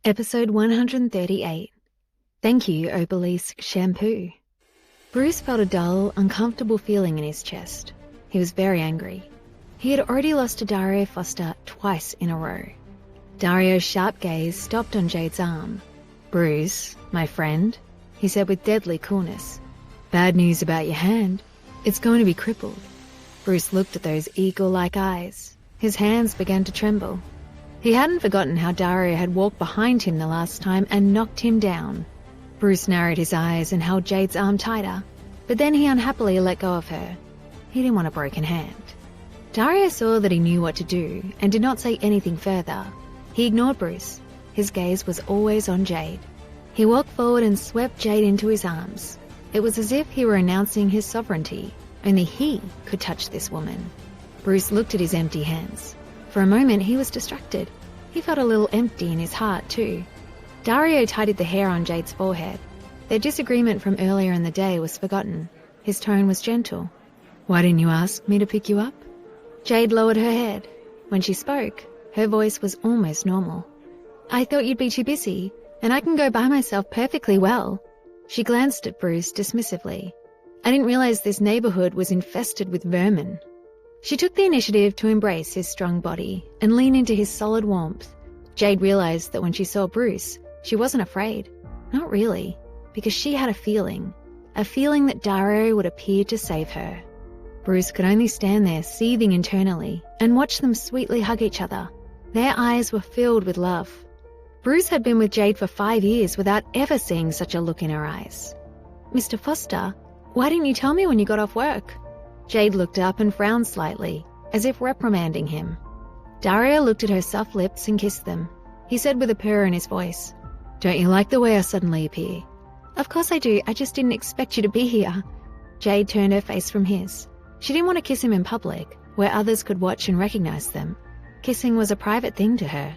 Episode 138. Thank you, Obelisk Shampoo. Bruce felt a dull, uncomfortable feeling in his chest. He was very angry. He had already lost to Dario Foster twice in a row. Dario's sharp gaze stopped on Jade's arm. "Bruce, my friend," he said with deadly coolness. "Bad news about your hand. It's going to be crippled." Bruce looked at those eagle-like eyes. His hands began to tremble. He hadn't forgotten how Dario had walked behind him the last time and knocked him down. Bruce narrowed his eyes and held Jade's arm tighter, but then he unhappily let go of her. He didn't want a broken hand. Dario saw that he knew what to do and did not say anything further. He ignored Bruce. His gaze was always on Jade. He walked forward and swept Jade into his arms. It was as if he were announcing his sovereignty. Only he could touch this woman. Bruce looked at his empty hands. For a moment, he was distracted. He felt a little empty in his heart, too. Dario tidied the hair on Jade's forehead. Their disagreement from earlier in the day was forgotten. His tone was gentle. "Why didn't you ask me to pick you up?" Jade lowered her head. When she spoke, her voice was almost normal. "I thought you'd be too busy, and I can go by myself perfectly well." She glanced at Bruce dismissively. "I didn't realize this neighborhood was infested with vermin." She took the initiative to embrace his strong body and lean into his solid warmth. Jade realized that when she saw Bruce, she wasn't afraid. Not really, because she had a feeling that Dario would appear to save her. Bruce could only stand there seething internally and watch them sweetly hug each other. Their eyes were filled with love. Bruce had been with Jade for 5 years without ever seeing such a look in her eyes. "Mr. Foster, why didn't you tell me when you got off work?" Jade looked up and frowned slightly, as if reprimanding him. Dario looked at her soft lips and kissed them. He said with a purr in his voice, "Don't you like the way I suddenly appear?" "Of course I do, I just didn't expect you to be here." Jade turned her face from his. She didn't want to kiss him in public, where others could watch and recognize them. Kissing was a private thing to her.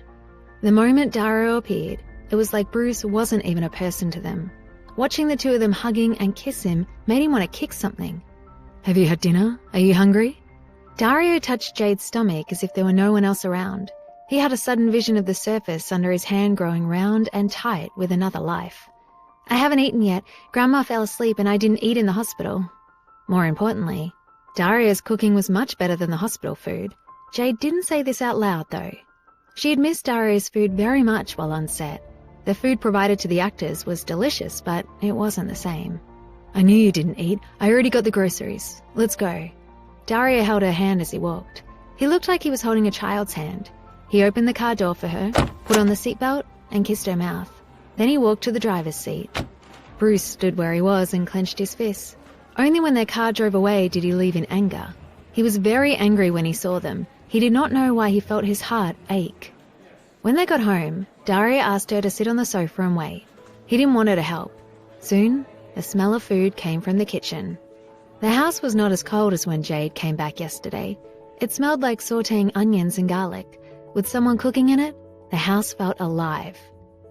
The moment Dario appeared, it was like Bruce wasn't even a person to them. Watching the two of them hugging and kiss him made him want to kick something. "Have you had dinner? Are you hungry?" Dario touched Jade's stomach as if there were no one else around. He had a sudden vision of the surface under his hand growing round and tight with another life. "I haven't eaten yet. Grandma fell asleep and I didn't eat in the hospital." More importantly, Dario's cooking was much better than the hospital food. Jade didn't say this out loud, though. She had missed Dario's food very much while on set. The food provided to the actors was delicious, but it wasn't the same. "I knew you didn't eat. I already got the groceries. Let's go." Dario held her hand as he walked. He looked like he was holding a child's hand. He opened the car door for her, put on the seatbelt, and kissed her mouth. Then he walked to the driver's seat. Bruce stood where he was and clenched his fists. Only when their car drove away did he leave in anger. He was very angry when he saw them. He did not know why he felt his heart ache. When they got home, Dario asked her to sit on the sofa and wait. He didn't want her to help. Soon, the smell of food came from the kitchen. The house was not as cold as when Jade came back yesterday. It smelled like sautéing onions and garlic. With someone cooking in it, the house felt alive.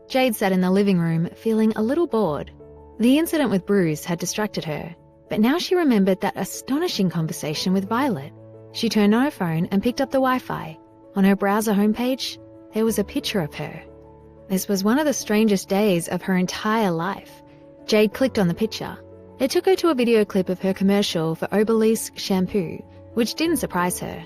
Jade sat in the living room, feeling a little bored. The incident with Bruce had distracted her, but now she remembered that astonishing conversation with Violet. She turned on her phone and picked up the Wi-Fi. On her browser homepage, there was a picture of her. This was one of the strangest days of her entire life. Jade clicked on the picture. It took her to a video clip of her commercial for Obelisk Shampoo, which didn't surprise her.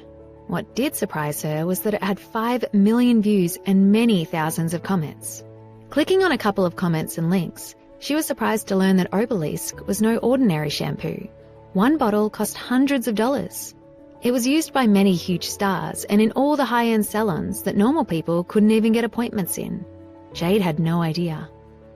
What did surprise her was that it had 5 million views and many thousands of comments. Clicking on a couple of comments and links, she was surprised to learn that Obelisk was no ordinary shampoo. One bottle cost hundreds of dollars. It was used by many huge stars and in all the high-end salons that normal people couldn't even get appointments in. Jade had no idea.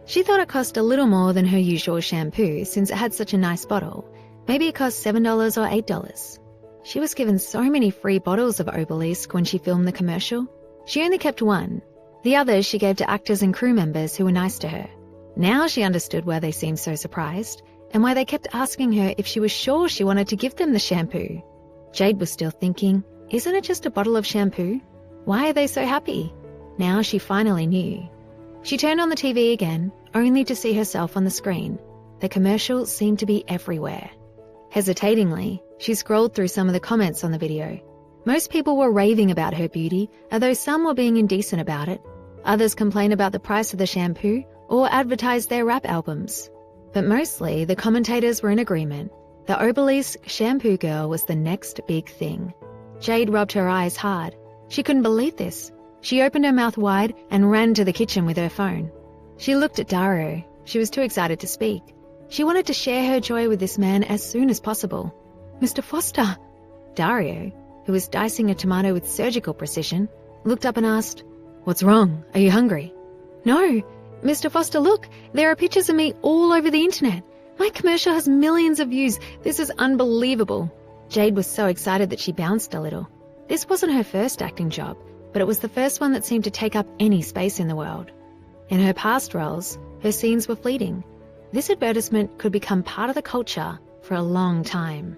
She thought it cost a little more than her usual shampoo since it had such a nice bottle. Maybe it cost $7 or $8. She was given so many free bottles of Obelisk when she filmed the commercial. She only kept one. The others she gave to actors and crew members who were nice to her. Now she understood why they seemed so surprised and why they kept asking her if she was sure she wanted to give them the shampoo. Jade was still thinking, isn't it just a bottle of shampoo? Why are they so happy? Now she finally knew. She turned on the TV again, only to see herself on the screen. The commercial seemed to be everywhere. Hesitatingly, she scrolled through some of the comments on the video. Most people were raving about her beauty, although some were being indecent about it. Others complain about the price of the shampoo or advertise their rap albums. But mostly, the commentators were in agreement. The obelisk shampoo girl was the next big thing. Jade rubbed her eyes hard. She couldn't believe this. She opened her mouth wide and ran to the kitchen with her phone. She looked at Dario. She was too excited to speak. She wanted to share her joy with this man as soon as possible. "Mr. Foster!" Dario, who was dicing a tomato with surgical precision, looked up and asked, "What's wrong? Are you hungry?" "No. Mr. Foster, look. There are pictures of me all over the internet. My commercial has millions of views. This is unbelievable." Jade was so excited that she bounced a little. This wasn't her first acting job, but it was the first one that seemed to take up any space in the world. In her past roles, her scenes were fleeting. This advertisement could become part of the culture for a long time.